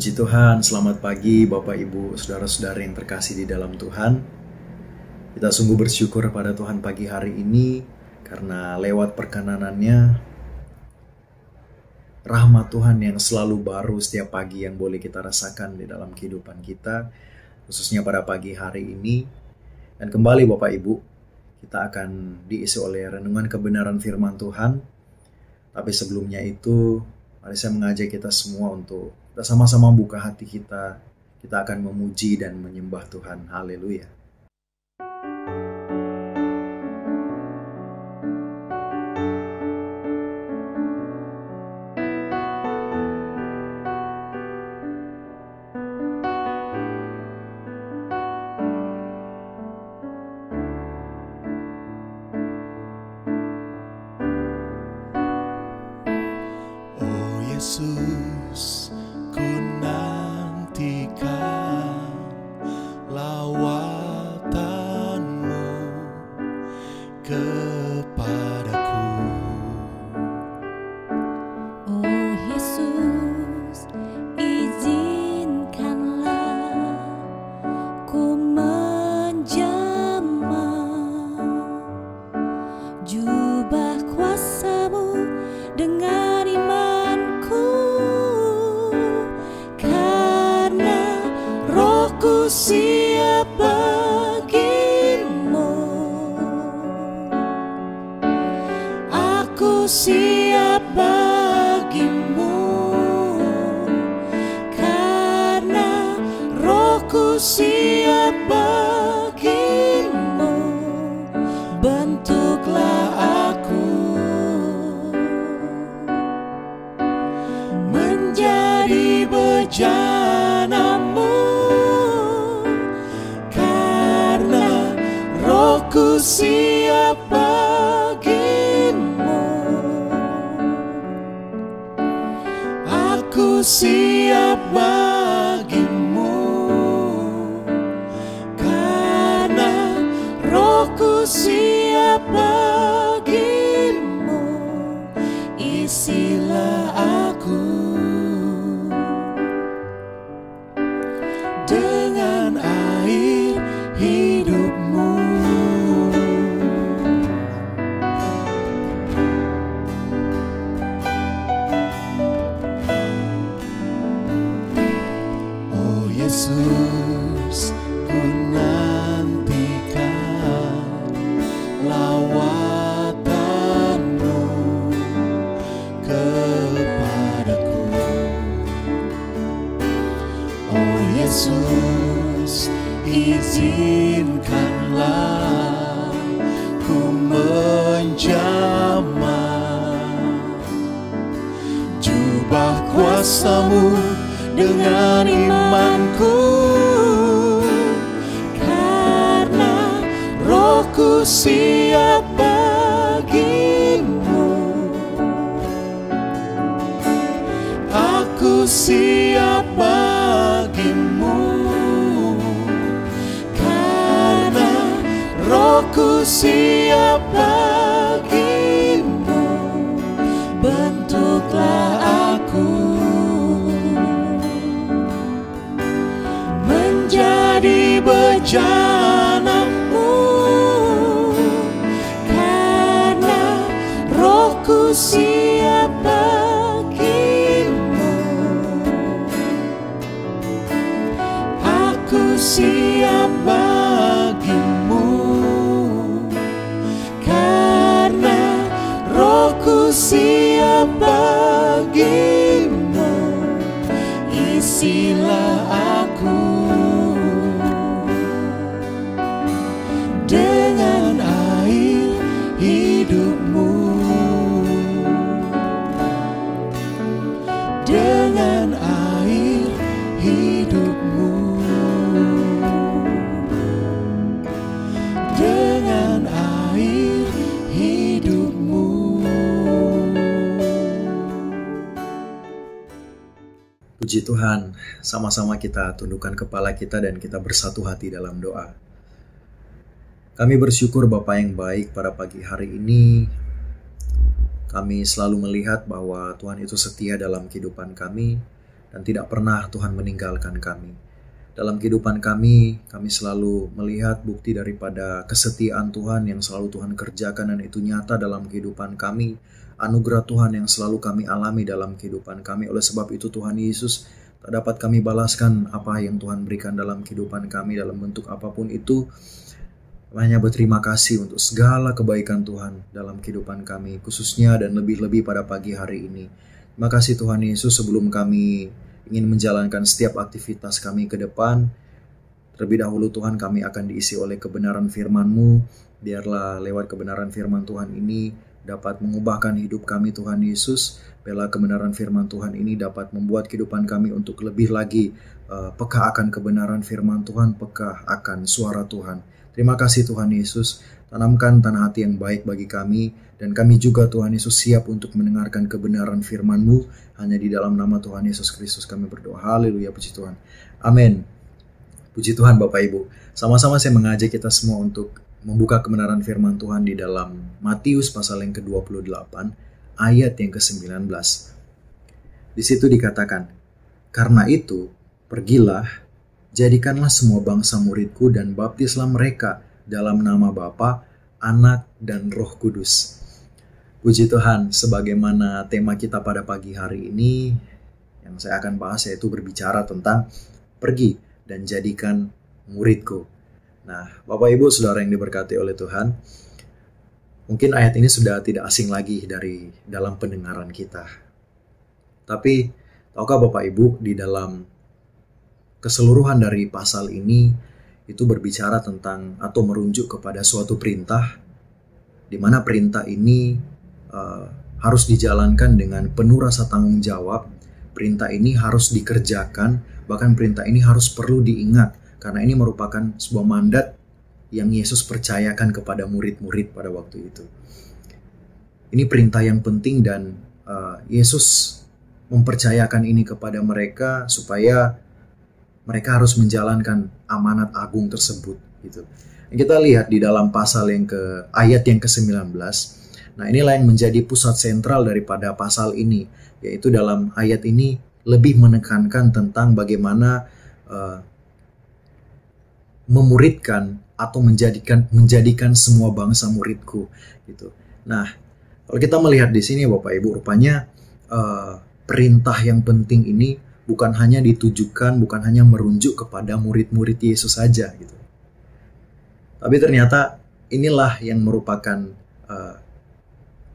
Puji Tuhan, selamat pagi Bapak Ibu, Saudara-saudara yang terkasih di dalam Tuhan. Kita sungguh bersyukur pada Tuhan pagi hari ini karena lewat perkenanannya, rahmat Tuhan yang selalu baru setiap pagi yang boleh kita rasakan di dalam kehidupan kita, khususnya pada pagi hari ini. Dan kembali Bapak Ibu, kita akan diisi oleh renungan kebenaran firman Tuhan. Tapi sebelumnya itu, mari saya mengajak kita semua untuk kita sama-sama buka hati kita. Kita akan memuji dan menyembah Tuhan. Haleluya. Oh Yesus, ku nantikan lawatanmu kepadaku. Oh Yesus, izinkanlah ku menjamah jubah kuasa-Mu dengan imanku, karena rohku siap bagimu. Aku siap bagimu, karena rohku siap bagimu. Bentuklah aku menjadi bejana-Mu, karena rohku siap bagimu. Aku siap bagimu, karena rohku siap bagimu. Isilah aku dengan air hidup-Mu. Oh Yesus, ku nantikan lawatan-Mu kepadaku. Oh Yesus, izinkanlah ku menjamah jubah kuasa-Mu dengan imanku, karena rohku siap bagimu. Aku siap bagimu, karena rohku siap bagimu. Bentuklah aku menjadi bejana-Mu, karena rohku siap bagimu. Aku siap bagimu, karena rohku siap bagimu. Isilah aku dengan air hidup-Mu, dengan air hidup-Mu, dengan air hidup-Mu. Puji Tuhan, sama-sama kita tundukkan kepala kita dan kita bersatu hati dalam doa. Kami bersyukur Bapa yang baik pada pagi hari ini. Kami selalu melihat bahwa Tuhan itu setia dalam kehidupan kami. dan tidak pernah Tuhan meninggalkan kami. Dalam kehidupan kami selalu melihat bukti daripada kesetiaan Tuhan yang selalu Tuhan kerjakan, dan itu nyata dalam kehidupan kami. Anugerah Tuhan yang selalu kami alami dalam kehidupan kami. Oleh sebab itu Tuhan Yesus, tak dapat kami balaskan apa yang Tuhan berikan dalam kehidupan kami dalam bentuk apapun itu. Hanya berterima kasih untuk segala kebaikan Tuhan dalam kehidupan kami, khususnya dan lebih-lebih pada pagi hari ini. Terima kasih Tuhan Yesus. Sebelum kami ingin menjalankan setiap aktivitas kami ke depan, terlebih dahulu Tuhan, kami akan diisi oleh kebenaran firman-Mu. Biarlah lewat kebenaran firman Tuhan ini dapat mengubahkan hidup kami Tuhan Yesus. Biarlah kebenaran firman Tuhan ini dapat membuat kehidupan kami untuk lebih lagi peka akan kebenaran firman Tuhan, peka akan suara Tuhan. Terima kasih Tuhan Yesus. Tanamkan tanah hati yang baik bagi kami, dan kami juga Tuhan Yesus siap untuk mendengarkan kebenaran firman-Mu. Hanya di dalam nama Tuhan Yesus Kristus kami berdoa. Haleluya, puji Tuhan. Amin. Puji Tuhan Bapak Ibu. Sama-sama saya mengajak kita semua untuk membuka kebenaran firman Tuhan di dalam Matius pasal yang ke-28 ayat yang ke-19. Di situ dikatakan, "Karena itu, pergilah, jadikanlah semua bangsa muridku dan baptislah mereka dalam nama Bapa, Anak, dan Roh Kudus." Puji Tuhan, sebagaimana tema kita pada pagi hari ini, yang saya akan bahas yaitu berbicara tentang pergi dan jadikan muridku. Nah, Bapak Ibu Saudara yang diberkati oleh Tuhan, mungkin ayat ini sudah tidak asing lagi dari dalam pendengaran kita. Tapi, tahukah Bapak Ibu, di dalam keseluruhan dari pasal ini, itu berbicara tentang atau merujuk kepada suatu perintah, di mana perintah ini harus dijalankan dengan penuh rasa tanggung jawab. Perintah ini harus dikerjakan, bahkan perintah ini harus perlu diingat, karena ini merupakan sebuah mandat yang Yesus percayakan kepada murid-murid pada waktu itu. Ini perintah yang penting, dan Yesus mempercayakan ini kepada mereka supaya mereka harus menjalankan amanat agung tersebut. Gitu. Kita lihat di dalam pasal yang ayat yang ke-19. Nah, inilah yang menjadi pusat sentral daripada pasal ini, yaitu dalam ayat ini lebih menekankan tentang bagaimana memuridkan atau menjadikan semua bangsa muridku. Gitu. Nah, kalau kita melihat di sini Bapak Ibu, rupanya perintah yang penting ini bukan hanya ditujukan, bukan hanya merujuk kepada murid-murid Yesus saja, gitu. Tapi ternyata inilah yang merupakan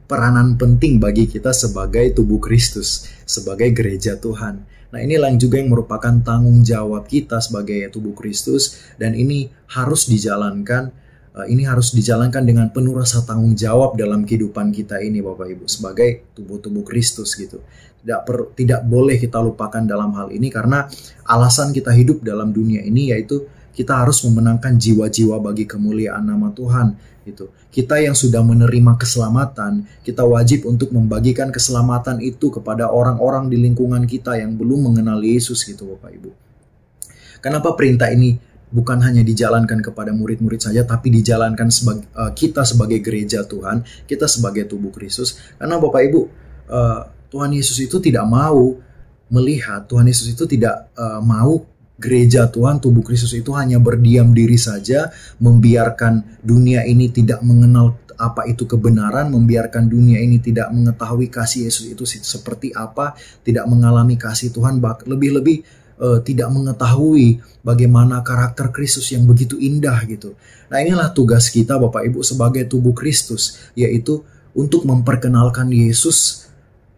peranan penting bagi kita sebagai tubuh Kristus, sebagai gereja Tuhan. Nah, inilah yang juga yang merupakan tanggung jawab kita sebagai tubuh Kristus, dan ini harus dijalankan. Ini harus dijalankan dengan penuh rasa tanggung jawab dalam kehidupan kita ini, Bapak Ibu, sebagai tubuh Kristus, gitu. Tidak boleh kita lupakan dalam hal ini, karena alasan kita hidup dalam dunia ini yaitu kita harus memenangkan jiwa-jiwa bagi kemuliaan nama Tuhan. Gitu. Kita yang sudah menerima keselamatan, kita wajib untuk membagikan keselamatan itu kepada orang-orang di lingkungan kita yang belum mengenal Yesus, gitu Bapak Ibu. Kenapa perintah ini bukan hanya dijalankan kepada murid-murid saja, tapi dijalankan kita sebagai gereja Tuhan, kita sebagai tubuh Kristus? Karena Bapak Ibu, Tuhan Yesus itu tidak mau melihat, Tuhan Yesus itu tidak mau gereja Tuhan, tubuh Kristus itu hanya berdiam diri saja, membiarkan dunia ini tidak mengenal apa itu kebenaran, membiarkan dunia ini tidak mengetahui kasih Yesus itu seperti apa, tidak mengalami kasih Tuhan, lebih-lebih tidak mengetahui bagaimana karakter Kristus yang begitu indah, gitu. Nah, inilah tugas kita Bapak Ibu sebagai tubuh Kristus, yaitu untuk memperkenalkan Yesus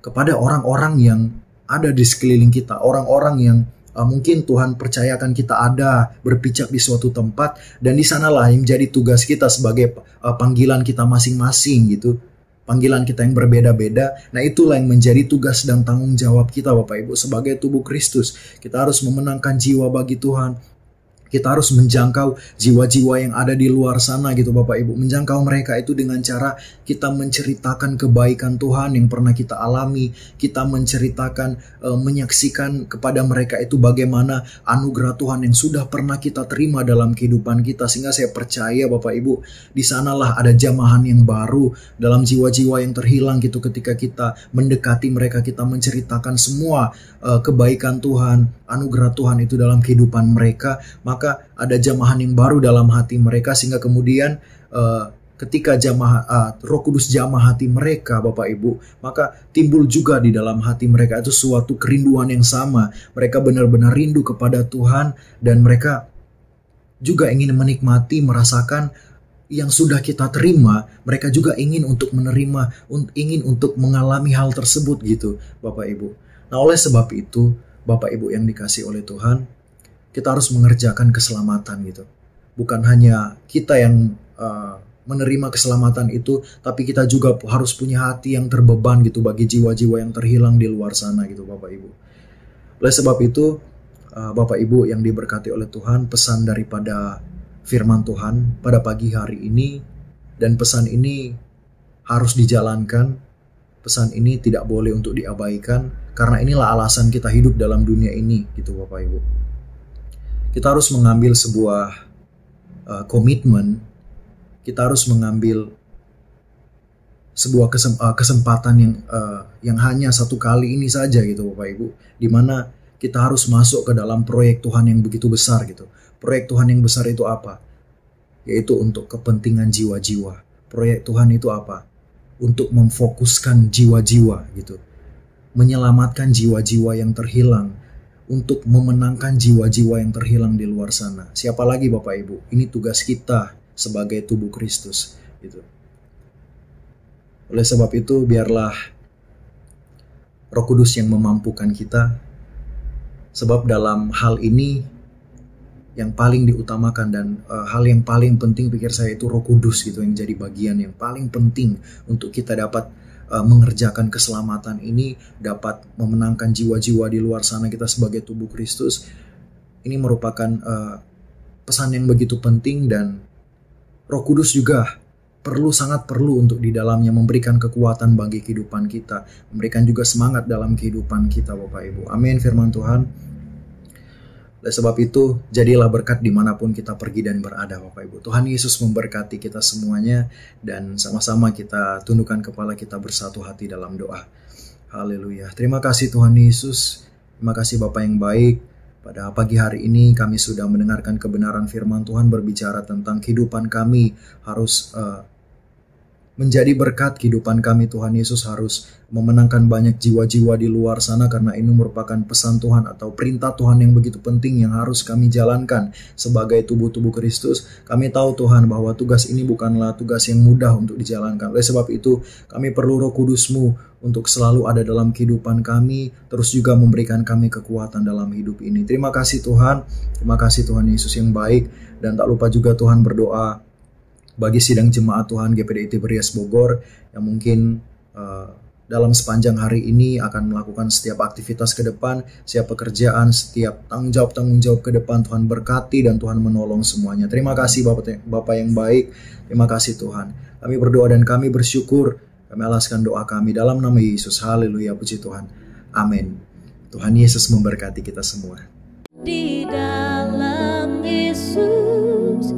kepada orang-orang yang ada di sekeliling kita, orang-orang yang mungkin Tuhan percayakan kita ada berpijak di suatu tempat, dan di sanalah yang menjadi tugas kita sebagai panggilan kita masing-masing, gitu. Panggilan kita yang berbeda-beda. Nah, itulah yang menjadi tugas dan tanggung jawab kita Bapak Ibu sebagai tubuh Kristus. Kita harus memenangkan jiwa bagi Tuhan. Kita harus menjangkau jiwa-jiwa yang ada di luar sana gitu Bapak Ibu. Menjangkau mereka itu dengan cara kita menceritakan kebaikan Tuhan yang pernah kita alami. Kita menceritakan, menyaksikan kepada mereka itu bagaimana anugerah Tuhan yang sudah pernah kita terima dalam kehidupan kita. Sehingga saya percaya Bapak Ibu, di sanalah ada jamahan yang baru dalam jiwa-jiwa yang terhilang gitu. Ketika kita mendekati mereka, kita menceritakan semua kebaikan Tuhan, anugerah Tuhan itu dalam kehidupan mereka, maka ada jamahan yang baru dalam hati mereka, sehingga kemudian ketika Roh Kudus jamah hati mereka Bapak Ibu, maka timbul juga di dalam hati mereka itu suatu kerinduan yang sama. Mereka benar-benar rindu kepada Tuhan, dan mereka juga ingin menikmati, merasakan yang sudah kita terima. Mereka juga ingin untuk menerima, ingin untuk mengalami hal tersebut gitu Bapak Ibu. Nah, oleh sebab itu Bapak Ibu yang dikasihi oleh Tuhan, kita harus mengerjakan keselamatan gitu. Bukan hanya kita yang menerima keselamatan itu, tapi kita juga harus punya hati yang terbeban gitu bagi jiwa-jiwa yang terhilang di luar sana gitu Bapak Ibu. Oleh sebab itu Bapak Ibu yang diberkati oleh Tuhan, pesan daripada firman Tuhan pada pagi hari ini, dan pesan ini harus dijalankan. Pesan ini tidak boleh untuk diabaikan, karena inilah alasan kita hidup dalam dunia ini gitu Bapak Ibu. Kita harus mengambil sebuah komitmen, kita harus mengambil sebuah kesempatan yang hanya satu kali ini saja gitu Bapak Ibu, di mana kita harus masuk ke dalam proyek Tuhan yang begitu besar gitu. Proyek Tuhan yang besar itu apa? Yaitu untuk kepentingan jiwa-jiwa. Proyek Tuhan itu apa? Untuk memfokuskan jiwa-jiwa gitu, menyelamatkan jiwa-jiwa yang terhilang, untuk memenangkan jiwa-jiwa yang terhilang di luar sana. Siapa lagi Bapak Ibu? Ini tugas kita sebagai tubuh Kristus gitu. Oleh sebab itu, biarlah Roh Kudus yang memampukan kita, sebab dalam hal ini yang paling diutamakan dan hal yang paling penting pikir saya itu Roh Kudus gitu, yang jadi bagian yang paling penting untuk kita dapat mengerjakan keselamatan ini, dapat memenangkan jiwa-jiwa di luar sana kita sebagai tubuh Kristus. Ini merupakan pesan yang begitu penting, dan Roh Kudus juga sangat perlu untuk di dalamnya memberikan kekuatan bagi kehidupan kita, memberikan juga semangat dalam kehidupan kita Bapak Ibu. Amin firman Tuhan. Oleh sebab itu, jadilah berkat dimanapun kita pergi dan berada Bapak Ibu. Tuhan Yesus memberkati kita semuanya, dan sama-sama kita tundukkan kepala kita bersatu hati dalam doa. Haleluya. Terima kasih Tuhan Yesus. Terima kasih Bapa yang baik. Pada pagi hari ini kami sudah mendengarkan kebenaran firman Tuhan berbicara tentang kehidupan kami harus menjadi berkat. Kehidupan kami Tuhan Yesus harus memenangkan banyak jiwa-jiwa di luar sana, karena ini merupakan pesan Tuhan atau perintah Tuhan yang begitu penting yang harus kami jalankan sebagai tubuh-tubuh Kristus. Kami tahu Tuhan bahwa tugas ini bukanlah tugas yang mudah untuk dijalankan. Oleh sebab itu kami perlu Roh Kudus-Mu untuk selalu ada dalam kehidupan kami, terus juga memberikan kami kekuatan dalam hidup ini. Terima kasih Tuhan. Terima kasih Tuhan Yesus yang baik. Dan tak lupa juga Tuhan berdoa bagi sidang jemaat Tuhan GPDIT Berias Bogor yang mungkin dalam sepanjang hari ini akan melakukan setiap aktivitas ke depan, setiap pekerjaan, setiap tanggung jawab ke depan. Tuhan berkati dan Tuhan menolong semuanya. Terima kasih Bapak yang baik. Terima kasih Tuhan. Kami berdoa dan kami bersyukur. Kami alaskan doa kami dalam nama Yesus. Haleluya, puji Tuhan. Amin. Tuhan Yesus memberkati kita semua. Di dalam Yesus